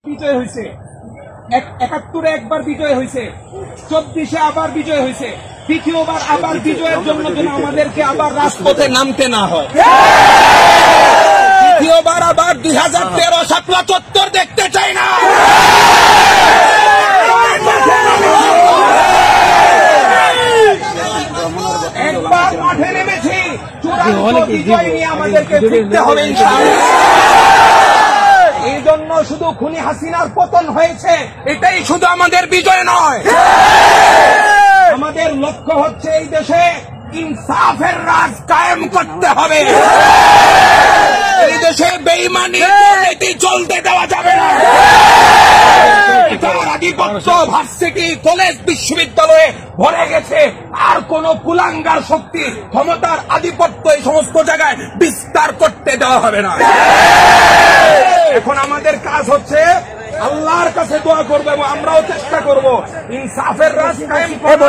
বিজয় হয়েছে, ৭১ একবার বিজয় হয়েছে, ২৪ আবার বিজয় হয়েছে, দ্বিতীয়বার আবার বিজয়ের জন্য যেন আমাদেরকে আবার রাজপথে নামতে না হয়। দ্বিতীয়বার আবার ২০১৩ শাপলা চত্বর দেখতে চাই না। একবার মাঠে নেমেছি, চূড়ান্ত বিজয় নিয়ে আমাদেরকে ফিরতে হবে ইনশাআল্লাহ। এই জন্য শুধু খুনি হাসিনার পতন হয়েছে, এটাই শুধু আমাদের বিজয় নয়, আমাদের লক্ষ্য হচ্ছে এই দেশে ইনসাফের রাজ কায়েম করতে হবে। এই দেশে বেঈমানি দুর্নীতি চলতে দেওয়া যাবে না। এটার আধিপত্য ভার্সিটি, কলেজ, বিশ্ববিদ্যালয়ে ভরে গেছে। আর কোন কুলাঙ্গার শক্তি ক্ষমতার আধিপত্য এই সমস্ত জায়গায় বিস্তার করতে দেওয়া হবে না। এখন আমাদের কাজ হচ্ছে আল্লাহর কাছে দোয়া করবো এবং আমরাও চেষ্টা করব ইনসাফের রাজ কায়েম করা,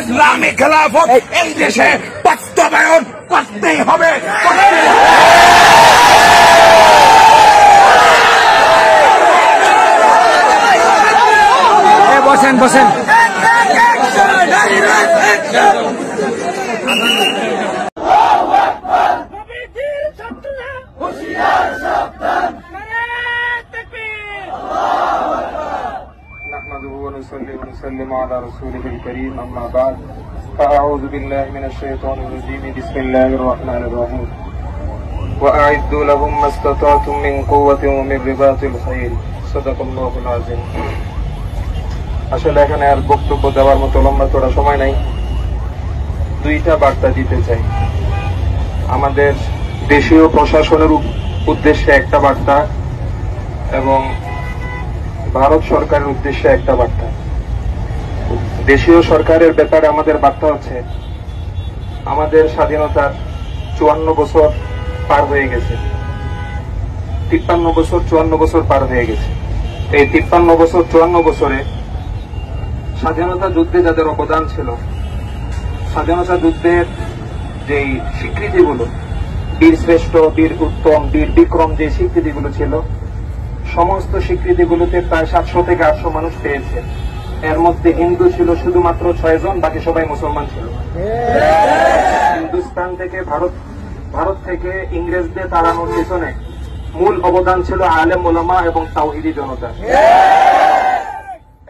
ইসলামী খেলাফত এই দেশে বাস্তবায়ন করতেই হবে। বসেন বসেন। ونسلم على رسوله الكريم أما بعد فأعوذ بالله من الشيطان الرجيم بسم الله الرحمن الرحيم وأعدوا لهم ما استطعتم من قوة ومن رباط الخيل صدق الله العظيم। আসলে এখানে আর বক্তব্য দেওয়ার মতো লম্বা চড়া সময় নাই। দুইটা বার্তা দিতে চাই। আমাদের দেশীয় প্রশাসনের উদ্দেশ্যে একটা বার্তা এবং ভারত সরকারের উদ্দেশ্যে একটা বার্তা। দেশীয় সরকারের ব্যাপারে আমাদের বার্তা হচ্ছে, আমাদের স্বাধীনতার ৫৪ বছর পার হয়ে গেছে, ৫৩ বছর ৫৪ বছর পার হয়ে গেছে। এই ৫৩ বছর ৫৪ বছরে স্বাধীনতা যুদ্ধে যাদের অবদান ছিল, স্বাধীনতা যুদ্ধের যেই স্বীকৃতিগুলো, বীর শ্রেষ্ঠ, বীর উত্তম, বীর বিক্রম, যে স্বীকৃতিগুলো ছিল, সমস্ত স্বীকৃতিগুলোতে প্রায় ৭০০ থেকে ৮০০ মানুষ পেয়েছে। এর মধ্যে হিন্দু ছিল শুধুমাত্র ৬ জন, বাকি সবাই মুসলমান ছিল। হিন্দুস্তান থেকে ভারত থেকে ইংরেজদের তাড়ানোর পিছনে মূল অবদান ছিল আলেম ওলামা এবং তাওহীদি জনতা।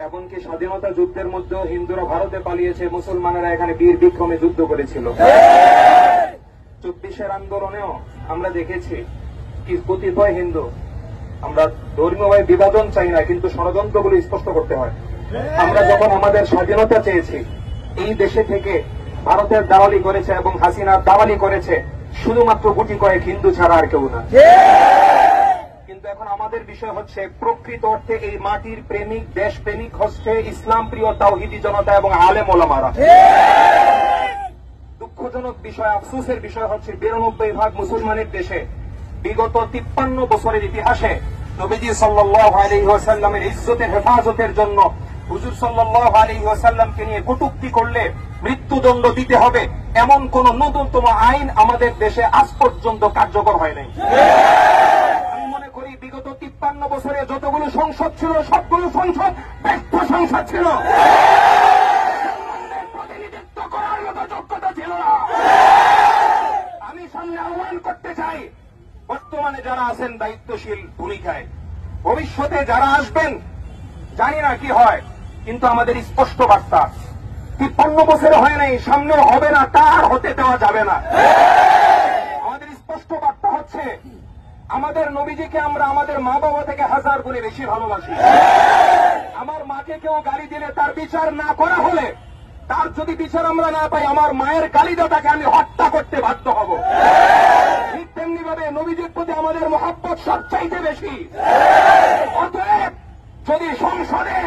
এমনকি স্বাধীনতা যুদ্ধের মধ্যেও হিন্দুরা ভারতে পালিয়েছে, মুসলমানেরা এখানে বীর বিক্রমে যুদ্ধ করেছিল। ২৪ আন্দোলনেও আমরা দেখেছি কি কতিপয় হিন্দু, আমরা ধর্মীয়ভাবে বিভাজন চাই না, কিন্তু ষড়যন্ত্রগুলো স্পষ্ট করতে হয়। আমরা যখন আমাদের স্বাধীনতা চেয়েছি, এই দেশে থেকে ভারতের দালালি করেছে এবং হাসিনার দালালি করেছে শুধুমাত্র গুটি কয়েক হিন্দু ছাড়া আর কেউ না। কিন্তু এখন আমাদের বিষয় হচ্ছে, প্রকৃত অর্থে এই মাটির প্রেমিক, দেশ প্রেমিক হচ্ছে ইসলাম প্রিয় তাওহীদি জনতা এবং আলেম ওলামারা। দুঃখজনক বিষয়, আফসোসের বিষয় হচ্ছে ৯২% মুসলমানের দেশে বিগত ৫৩ বছরের ইতিহাসে নবীজি সাল্লাল্লাহু আলাইহি ওয়াসাল্লামের ইজ্জতের হেফাজতের জন্য হুজুর সাল্লাল্লাহু আলাইহি ওয়াসাল্লামকে নিয়ে কটূক্তি করলে মৃত্যুদণ্ড দিতে হবে এমন কোন ন্যূনতম আইন আমাদের দেশে আজ পর্যন্ত কার্যকর হয় নাই। আমি মনে করি বিগত ৫৩ বছরে যতগুলো সংসদ ছিল, সবগুলো সংসদ ব্যর্থ সংসদ ছিল। প্রতিনিধিত্ব করার মতো যোগ্যতা ছিল না। আমি সামনে আহ্বান করতে চাই, বর্তমানে যারা আছেন দায়িত্বশীল ভূমিকায়, ভবিষ্যতে যারা আসবেন জানি না কি হয়, কিন্তু আমাদের স্পষ্ট বার্তা, ৫৩ বছরে হয় নাই, সামনেও হবে না, তার হতে দেওয়া যাবে না। আমাদের স্পষ্ট বার্তা হচ্ছে, আমাদের নবীজিকে আমরা আমাদের মা বাবা থেকে ১০০০ গুণে বেশি ভালোবাসি। আমার মাকে কেউ গালি দিলে তার বিচার না করা হলে, তার যদি বিচার আমরা না পাই, আমার মায়ের গালিদাতাকে আমি হত্যা করতে বাধ্য হব। ঠিক তেমনি ভাবে নবীজির প্রতি আমাদের মহব্বত সবচাইতে বেশি। অতএব যদি সংসদে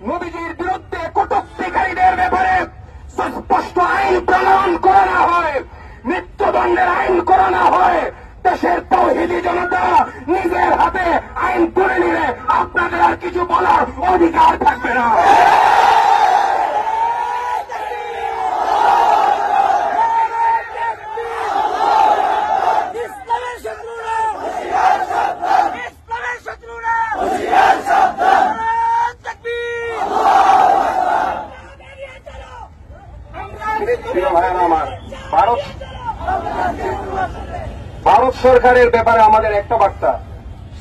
নবীজির বিরুদ্ধে কটূক্তিকারীদের ব্যাপারে সুস্পষ্ট আইন প্রণয়ন করা না হয়, মৃত্যুদণ্ডের আইন করা না হয়, দেশের তাওহীদি জনতা নিজের হাতে আইন তুলে নিলে আপনাদের আর কিছু বলার অধিকার থাকবে না। ইসলামের শত্রুরা সরকারের ব্যাপারে আমাদের একটা বার্তা,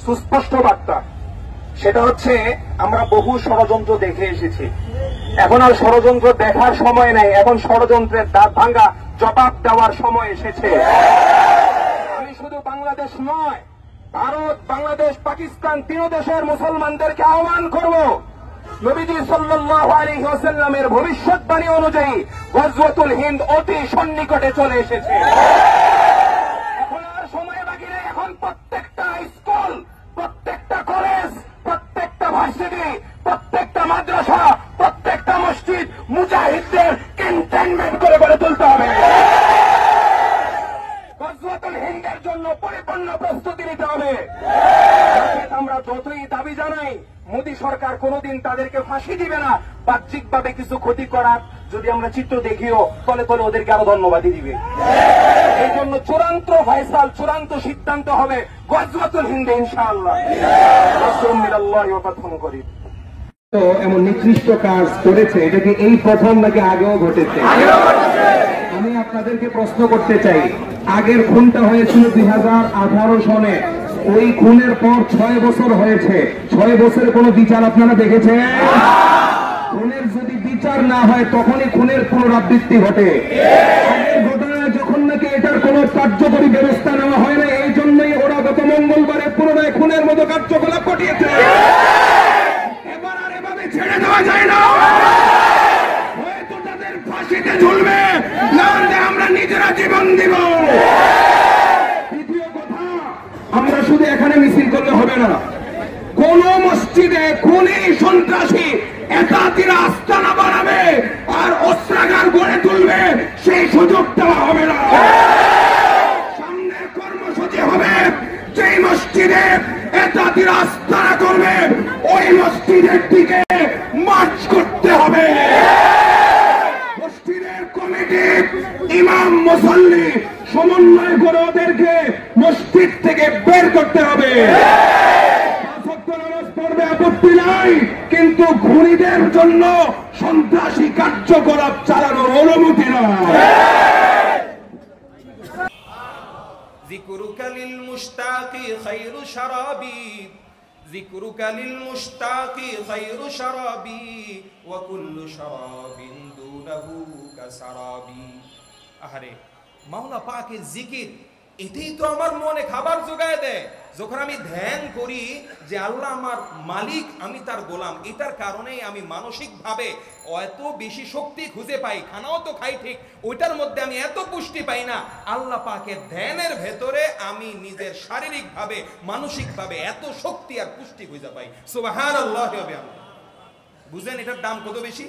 সুস্পষ্ট বার্তা, সেটা হচ্ছে আমরা বহু ষড়যন্ত্র দেখে এসেছি। এখন আর ষড়যন্ত্র দেখার সময় নেই, এখন ষড়যন্ত্রের দাঁত ভাঙা জবাব দেওয়ার সময় এসেছে। আমি শুধু বাংলাদেশ নয়, ভারত, বাংলাদেশ, পাকিস্তান তিন দেশের মুসলমানদেরকে আহ্বান করব, নবীজি সাল্লাল্লাহু আলাইহি ওয়াসাল্লামের ভবিষ্যৎবাণী অনুযায়ী গজওয়াতুল হিন্দ অতি সন্নিকটে চলে এসেছে। এখন আর সময় বাকি নেই। এখন প্রত্যেকটা স্কুল, প্রত্যেকটা কলেজ, প্রত্যেকটা ভার্সিটি, প্রত্যেকটা মাদ্রাসা, প্রত্যেকটা মসজিদ মুজাহিদদের ক্যান্টনমেন্ট করে গড়ে তুলতে হবে। গজওয়াতুল হিন্দের জন্য পরিপূর্ণ প্রস্তুতি নিতে হবে। আমরা যতই দাবি জানাই, মোদী সরকার কোনোদিন তাদেরকে ফাঁসি দিবে না। বাহ্যিকভাবে কিছু ক্ষতি করার যদি আমরা চিত্র দেখিও, তলে তলে ওদেরকে আরো ধন্যবাদই দিবে। এই জন্য চূড়ান্ত ফয়সাল, চূড়ান্ত সিদ্ধান্ত হবে গজওয়াতুল হিন্দে ইনশাআল্লাহ। তো এমন নিকৃষ্ট কাজ করেছে, এটা কি এই প্রথম নাকি আগেও ঘটেছে? আমি আপনাদেরকে প্রশ্ন করতে চাই, আগের খুনটা হয়েছিল 2018 সনে, ওই খুনের পর 6 বছর হয়েছে। 6 বছরে কোনো বিচার আপনারা দেখেছেন? খুনের যদি বিচার না হয় তখনই খুনের পুনরাবৃত্তি ঘটে। আগের ঘটনায় যখন নাকি এটার কোনো কার্যকরী ব্যবস্থা নেওয়া হয় না, এই জন্যই ওরা গত মঙ্গলবারে পুনরায় খুনের মতো কার্যকলাপ ঘটিয়েছে। এবার আর এভাবে ছেড়ে দেওয়া যায় না। হয়তো তাদের ফাঁসিতে ঝুলবে, না হলে আমরা নিজেরা জীবন দিব। দ্বিতীয় কথা, আমরা শুধু এখানে মিছিল করলে হবে না। কোন মসজিদে খুনি সন্ত্রাসী একাতিরা আস্তানা বানাবে আর অস্ত্রাগার গড়ে তুলবে, সেই সুযোগ দেওয়া হবে না। সামনের কর্মসূচি হবে, যেই মসজিদে একাতিরা আস্তানা করবে ওই মসজিদের দিকে মার্চ করতে হবে। মসজিদের কমিটি, ইমাম, মুসল্লি সমন্বয় করে ওদেরকে মসজিদ থেকে বের করতে হবে। নামাজ পড়বে, আপত্তি নাই, কিন্তু খুনিদের জন্য সন্ত্রাসী কার্যকলাপ চালানোর অনুমতি নয়। যিকরুকা লিল মুশতাকি খায়রু শারাবি, যিকরুকা লিল মুশতাকি খায়রু শারাবি ওয়া কুল্লু শারাবিন দুনাহু কাসারাবি। আহারে, মাওলা পাকের জিকির, এটাই তো আমার মনে খাবার জোগায় দেয়। যখন আমি ধ্যান করি যে আল্লাহ আমার মালিক, আমি তার গোলাম, এটার কারণেই আমি মানসিকভাবে এত বেশি শক্তি খুঁজে পাই। খানাও তো খাই ঠিক, ওইটার মধ্যে আমি এত পুষ্টি পাই না। আল্লাহ পাকের ধ্যানের ভেতরে আমি নিজের শারীরিকভাবে, মানসিকভাবে এত শক্তি আর পুষ্টি খুঁজে পাই। সুবহানাল্লাহ। বুঝেন এটার দাম কত বেশি?